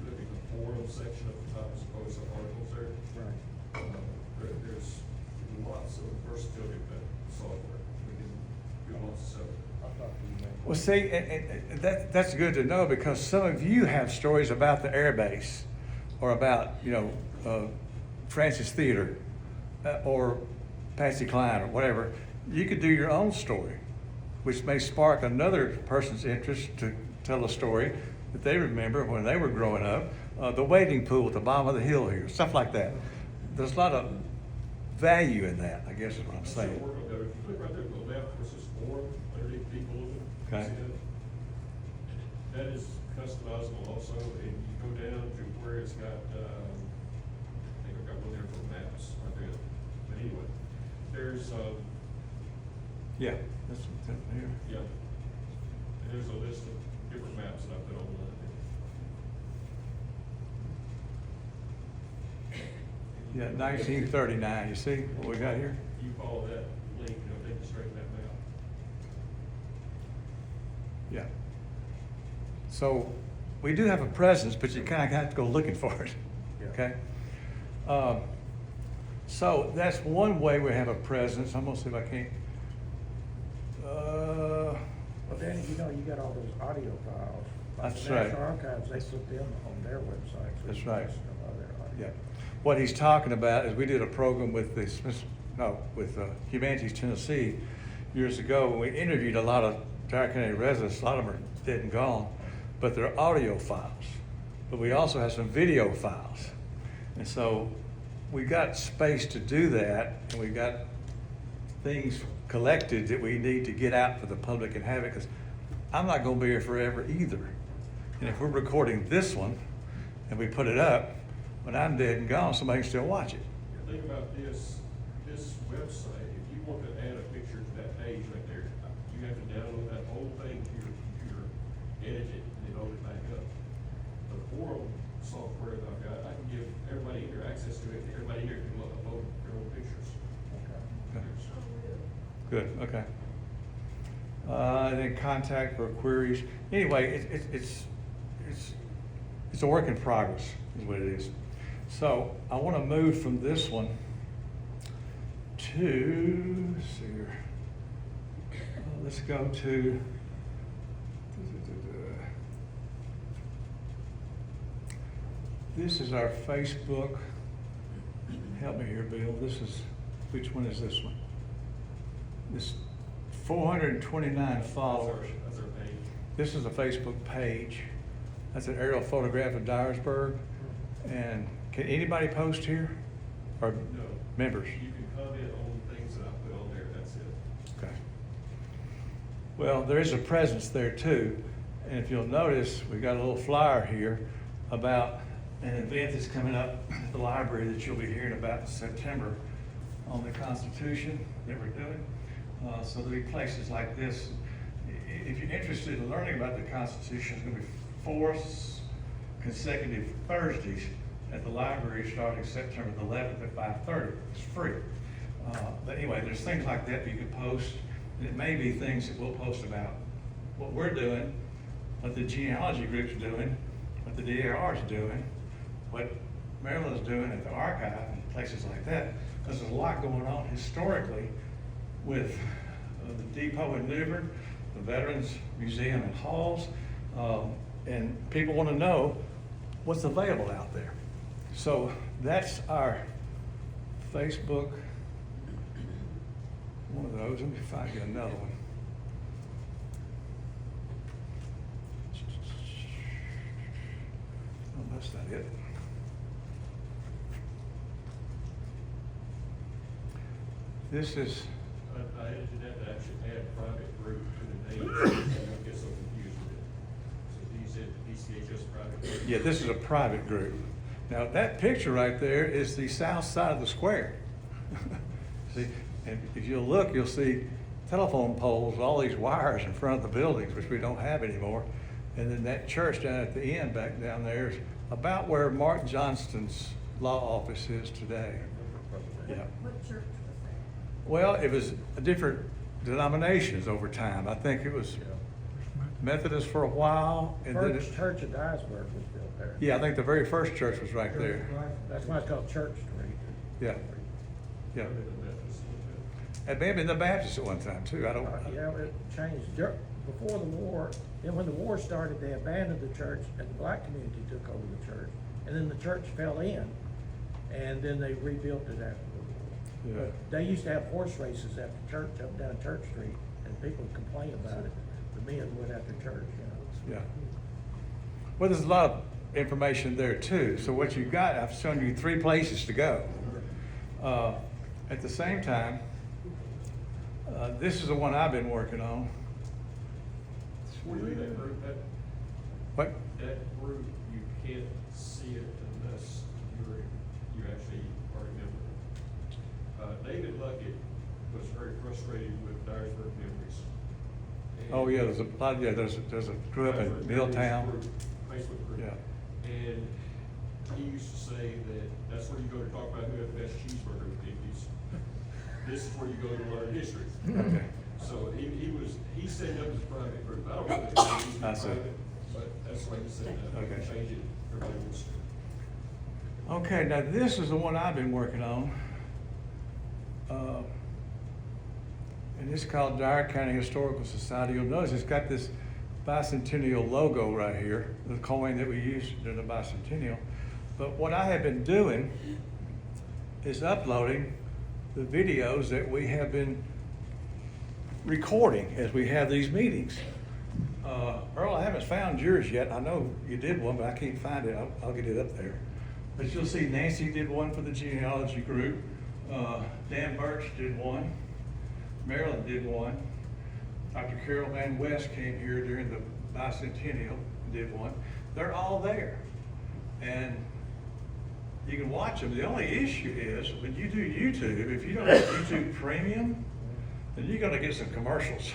look at the forum section at the top as opposed to articles there. Right. There's lots of versatility with that software. We can do lots of stuff. Well, see, and that's good to know, because some of you have stories about the air base or about, Francis Theater or Patsy Cline or whatever. You could do your own story, which may spark another person's interest to tell a story that they remember when they were growing up. The wading pool at the bottom of the hill here, stuff like that. There's a lot of value in that, I guess is what I'm saying. If you click right there to the left, versus forum, underneath people, Okay. see that? That is customizable also, and you go down to where it's got, I think I've got one there for maps right there. But anyway, there's, Yeah, that's here. yeah, and there's a list of different maps that I put online. Yeah, 1939. You see what we got here? You follow that link, it'll take you straight to that map. Yeah. So we do have a presence, but you kind of have to go looking for it. Okay. So that's one way we have a presence. I'm gonna see if I can't. Well, Danny, you got all those audio files. Like That's the right. National Archives, they put them on their website. So That's you can right. listen to all their audio. Yeah. What he's talking about is we did a program with Humanities Tennessee years ago, when we interviewed a lot of Dyer County residents. A lot of them are dead and gone, but they're audio files. But we also have some video files. And so we got space to do that, and we got things collected that we need to get out for the public and have it, because I'm not gonna be here forever either. And if we're recording this one and we put it up, when I'm dead and gone, somebody can still watch it. Think about this website, if you want to add a picture to that page right there, you have to download that whole thing to your computer, edit it, and then load it back up. The forum software that I've got, I can give everybody here access to it, and everybody here can upload their own pictures. Okay. Good, okay. And then contact for queries. Anyway, it's a work in progress, is what it is. So I want to move from this one to, let's see here. Let's go to, this is our Facebook. Help me here, Bill. Which one is this one? This 429 followers. That's our page. This is a Facebook page. That's an aerial photograph of Dyersburg. And can anybody post here? Or No. members? You can comment on things that I put on there, that's it. Okay. Well, there is a presence there too. And if you'll notice, we got a little flyer here about an event that's coming up at the library that you'll be hearing about in September on the Constitution that we're doing. So there'll be places like this. If you're interested in learning about the Constitution, it's going to be 4 consecutive Thursdays at the library starting September the 11th at 5:30. It's free. But anyway, there's things like that you can post. And it may be things that we'll post about what we're doing, what the genealogy group's doing, what the DAR is doing, what Maryland's doing at the archive and places like that, because there's a lot going on historically with the depot in New Bern, the Veterans Museum and Halls, and people want to know what's available out there. So that's our Facebook, one of those. Let me find you another one. Oh, that's not it. This is, I added that to actually add private group to the name, so you don't get so confused with it. So he said DCHS private group. yeah, this is a private group. Now, that picture right there is the south side of the square. See, and if you'll look, you'll see telephone poles, all these wires in front of the buildings, which we don't have anymore. And then that church down at the end, back down there, is about where Mark Johnston's law office is today. Yeah. What church was that? Well, it was different denominations over time. I think it was Methodist for a while, and then First church of Dyersburg was built there. yeah, I think the very first church was right there. That's why it's called Church Street. Yeah, yeah. Maybe the Methodist one, It may have been the Baptist at one time too. I don't. Yeah, it changed before the war. Then when the war started, they abandoned the church and the black community took over the church. And then the church fell in, and then they rebuilt it after the war. Yeah. But they used to have horse races after church up down Church Street, and people would complain about it. The men would after church, you know. Yeah. Well, there's a lot of information there too. So what you've got, I've shown you 3 places to go. At the same time, this is the one I've been working on. that group, What? that group, you can't see it unless you actually are a member. David Luckett was very frustrated with Dyersburg memories. And Oh yeah, there's a lot. Yeah, there's a group in Dyersburg Milltown. Memories group, Facebook group. Yeah. And he used to say that that's where you go to talk about who had the best cheeseburger with Dickies. This is where you go to learn history. Okay. So he set it up as a private group. I don't know if it's going to be I see. private, but that's why he set it up. Okay. Change it, everybody wants to. Okay, now this is the one I've been working on. And it's called Dyer County Historical Society. You'll notice it's got this bicentennial logo right here, the coin that we used during the bicentennial. But what I have been doing is uploading the videos that we have been recording as we have these meetings. Earl, I haven't found yours yet. I know you did one, but I can't find it. I'll get it up there. But you'll see Nancy did one for the genealogy group. Dan Birch did one. Marilyn did one. Dr. Carol Van West came here during the bicentennial and did one. They're all there. And you can watch them. The only issue is when you do YouTube, if you don't have YouTube Premium, then you're gonna get some commercials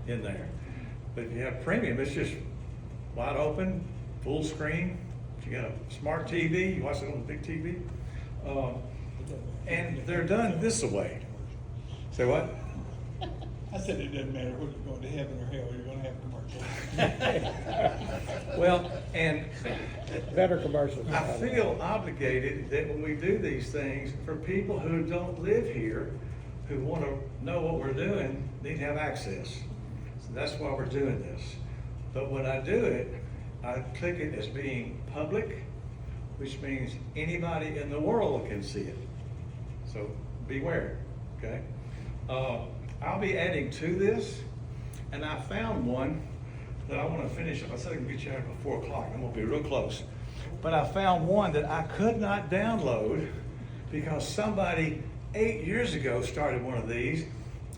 in there. But if you have Premium, it's just wide open, full screen. If you got a smart TV, you watch it on the big TV. And they're done this way. Say what? I said it doesn't matter whether you're going to heaven or hell, you're gonna have commercials. Well, and Better commercials. I feel obligated that when we do these things, for people who don't live here, who want to know what we're doing, need to have access. So that's why we're doing this. But when I do it, I click it as being public, which means anybody in the world can see it. So beware, okay? I'll be adding to this, and I found one that I want to finish up. I said I can get you out before 4 o'clock. I'm going to be real close. But I found one that I could not download because somebody 8 years ago started one of these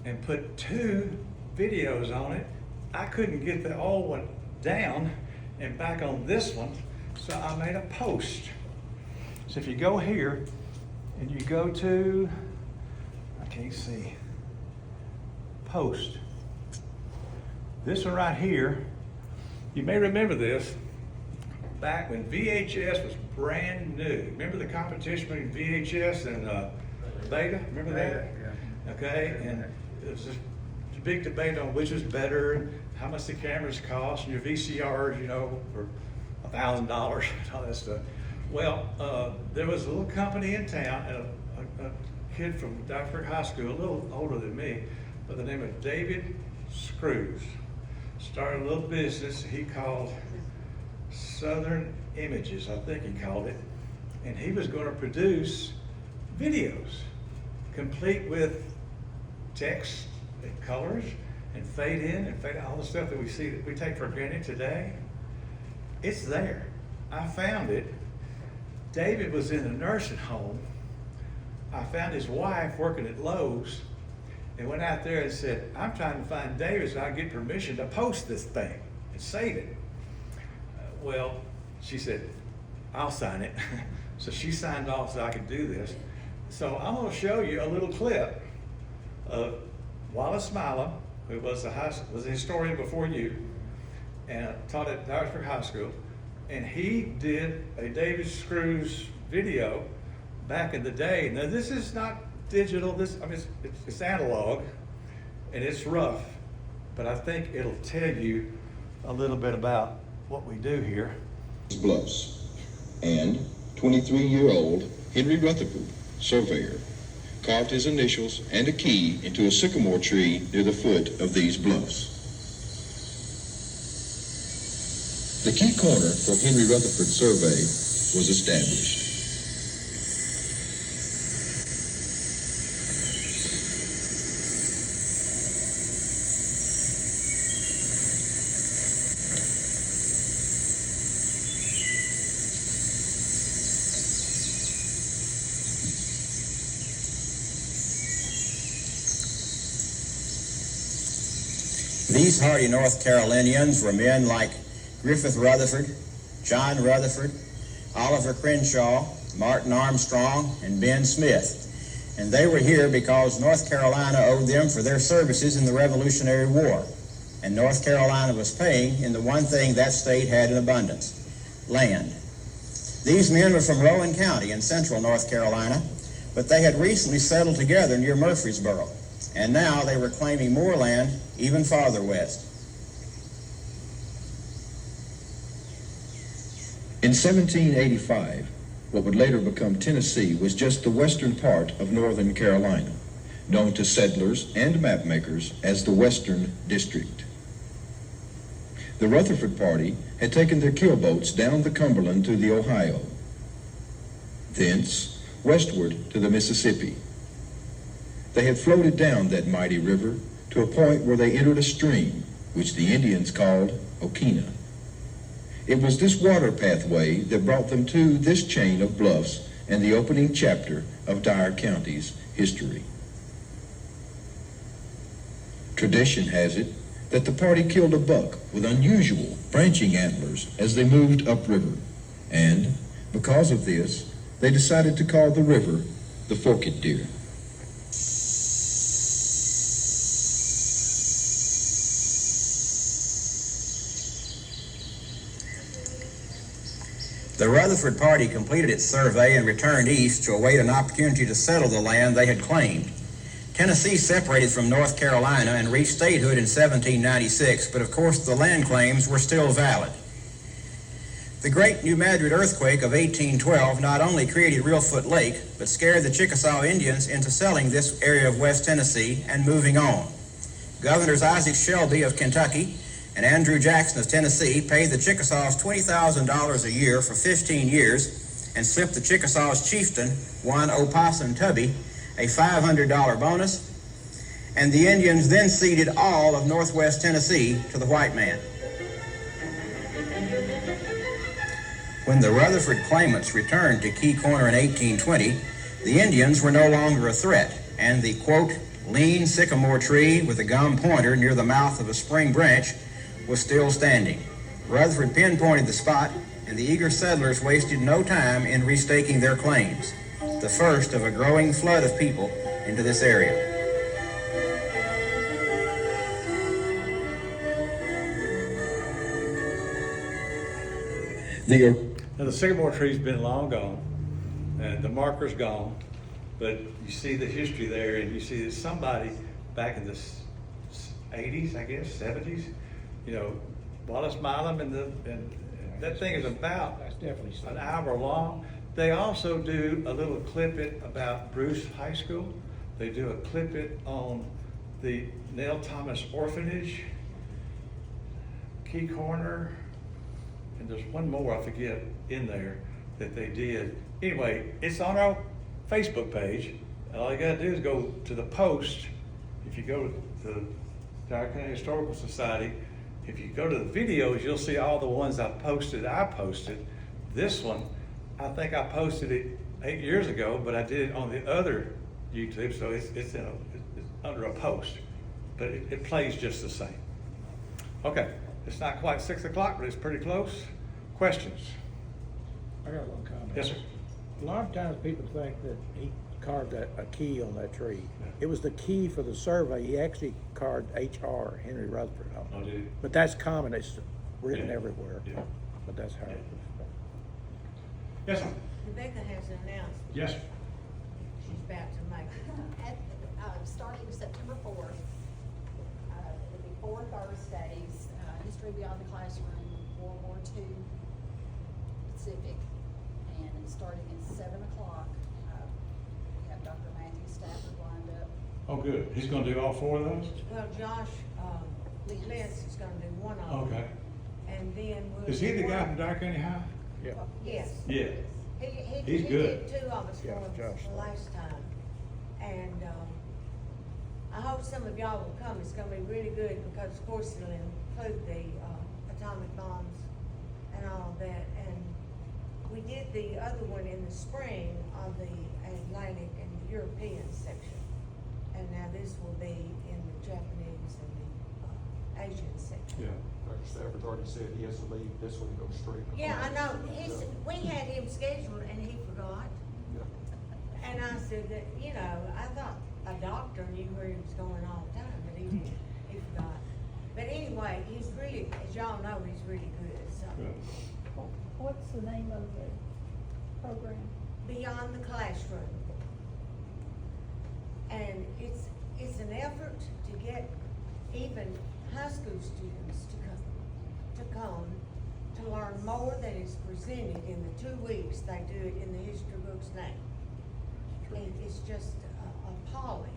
and put 2 videos on it. I couldn't get the old one down and back on this one, so I made a post. So if you go here and you go to, I can't see, post. This one right here, you may remember this, back when VHS was brand new. Remember the competition between VHS and Beta? Remember that? Yeah. Okay, and it was this big debate on which was better, and how much the cameras cost, and your VCRs, you know, for $1,000 and all that stuff. Well, there was a little company in town, and a kid from Dyersburg High School, a little older than me, by the name of David Screws, started a little business he called Southern Images, I think he called it, and he was going to produce videos, complete with text and colors and fade in and fade out, all the stuff that we see that we take for granted today. It's there. I found it. David was in a nursing home. I found his wife working at Lowe's and went out there and said, I'm trying to find David so I can get permission to post this thing and save it. Well, she said, I'll sign it. So she signed off so I could do this. So I'm going to show you a little clip of Wallace Milam, who was a historian before you, and taught at Dyersburg High School. And he did a David Screws video back in the day. Now this is not digital, it's analog, and it's rough, but I think it'll tell you a little bit about what we do here. Bluffs, and 23-year-old Henry Rutherford, surveyor, carved his initials and a key into a sycamore tree near the foot of these bluffs. The key corner for Henry Rutherford's survey was established. These hardy North Carolinians were men like Griffith Rutherford, John Rutherford, Oliver Crenshaw, Martin Armstrong, and Ben Smith. And they were here because North Carolina owed them for their services in the Revolutionary War. And North Carolina was paying in the one thing that state had in abundance, land. These men were from Rowan County in central North Carolina, but they had recently settled together near Murfreesboro. And now they were claiming more land even farther west. In 1785, what would later become Tennessee was just the western part of northern Carolina, known to settlers and mapmakers as the Western District. The Rutherford party had taken their keelboats down the Cumberland to the Ohio, thence westward to the Mississippi. They had floated down that mighty river to a point where they entered a stream, which the Indians called Okina. It was this water pathway that brought them to this chain of bluffs and the opening chapter of Dyer County's history. Tradition has it that the party killed a buck with unusual branching antlers as they moved upriver, and because of this, they decided to call the river the Forked Deer. The Rutherford party completed its survey and returned east to await an opportunity to settle the land they had claimed. Tennessee separated from North Carolina and reached statehood in 1796, but of course the land claims were still valid. The Great New Madrid earthquake of 1812 not only created Reelfoot Lake, but scared the Chickasaw Indians into selling this area of West Tennessee and moving on. Governors Isaac Shelby of Kentucky and Andrew Jackson of Tennessee paid the Chickasaws $20,000 a year for 15 years and slipped the Chickasaws chieftain, one Opossum Tubby, a $500 bonus, and the Indians then ceded all of northwest Tennessee to the white man. When the Rutherford claimants returned to Key Corner in 1820, the Indians were no longer a threat, and the, quote, lean sycamore tree with a gum pointer near the mouth of a spring branch was still standing. Rutherford pinpointed the spot, and the eager settlers wasted no time in restaking their claims, the first of a growing flood of people into this area. Now the sycamore tree's been long gone, and the marker's gone, but you see the history there, and you see that somebody back in the 80s, I guess, 70s, you know, Wallace Milam and That thing is about That's definitely an something. hour long. They also do a little clip it about Bruce High School. They do a clip it on the Nell Thomas Orphanage, Key Corner, and there's one more I forget in there that they did. Anyway, it's on our Facebook page, and all you gotta do is go to the post. If you go to the Dyer County Historical Society, if you go to the videos, you'll see all the ones I posted. This one, I think I posted it 8 years ago, but I did it on the other YouTube, so it's under a post, but it plays just the same. Okay, it's not quite 6 o'clock, but it's pretty close. Questions? I got one comment. Yes, sir. A lot of times people think that he carved a key on that tree. It was the key for the survey. He actually carved H.R. Henry Rutherford on it. Oh, did he? But that's common. It's written Yeah. everywhere. Yeah. But that's how it was. Yes, sir. Rebecca has an announcement Yes, sir. she's about to make. Starting September 4th, it'll be 4 Thursdays, History Beyond the Classroom, World War II Pacific, and it's starting at 7 o'clock. We have Dr. Matthew Stafford lined up. Oh, good. He's gonna do all 4 of those? Well, Josh, Lentz is gonna do one of them. Okay. And then we'll. Is he the do guy one- from Dyer County High? Yeah. Yes. Yeah. He He's good. did 2 of us for Yeah, us Josh. the last time. And, I hope some of y'all will come. It's gonna be really good because of course it'll include the, atomic bombs and all of that. And we did the other one in the spring on the Atlantic and the European section. And now this will be in the Japanese and the, Asian section. Yeah, Dr. Stafford's already said he has to leave this one and go straight. Yeah, I know. We had him scheduled and he forgot. Yeah. And I said that, I thought a doctor knew where he was going all the time, but he forgot. But anyway, he's really, as y'all know, he's really good, so. Good. What's the name of the program? Beyond the Classroom. And it's an effort to get even high school students to come to learn more than is presented in the 2 weeks they do it in the history books now. And it's just appalling.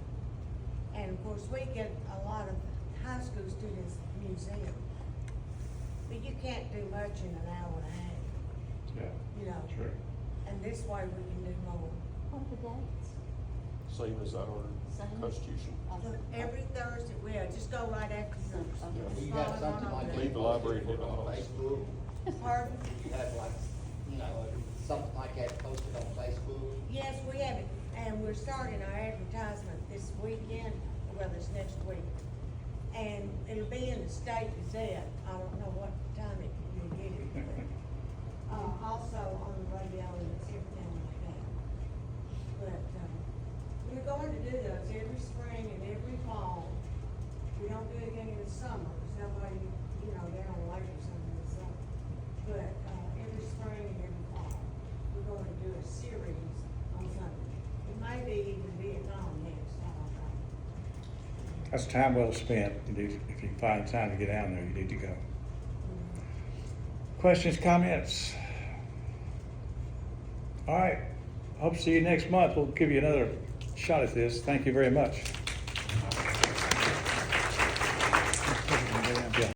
And of course, we get a lot of high school students at the museum. But you can't do much in an hour and a half, Yeah. Sure. And this way we can do more. What are the dates? Same as our Same. Constitution. Every Thursday, just go right after lunch. Do you have something like Leave the library and hit the on house. Facebook? Pardon? You have like, something like that posted on Facebook? Yes, we have it, and we're starting our advertisement this weekend, well, this next week. And it'll be in the State Gazette, I don't know what time you'll get it, but, also on the radio and everything like that. But, we're going to do those every spring and every fall. We don't do anything in the summer, because nobody, they're on lake or something in the summer. But, every spring and every fall, we're going to do a series on something. It may be even Vietnam next, I don't know. That's time well spent. If you find time to get down there, you need to go. Questions, comments? All right. Hope to see you next month. We'll give you another shot at this. Thank you very much.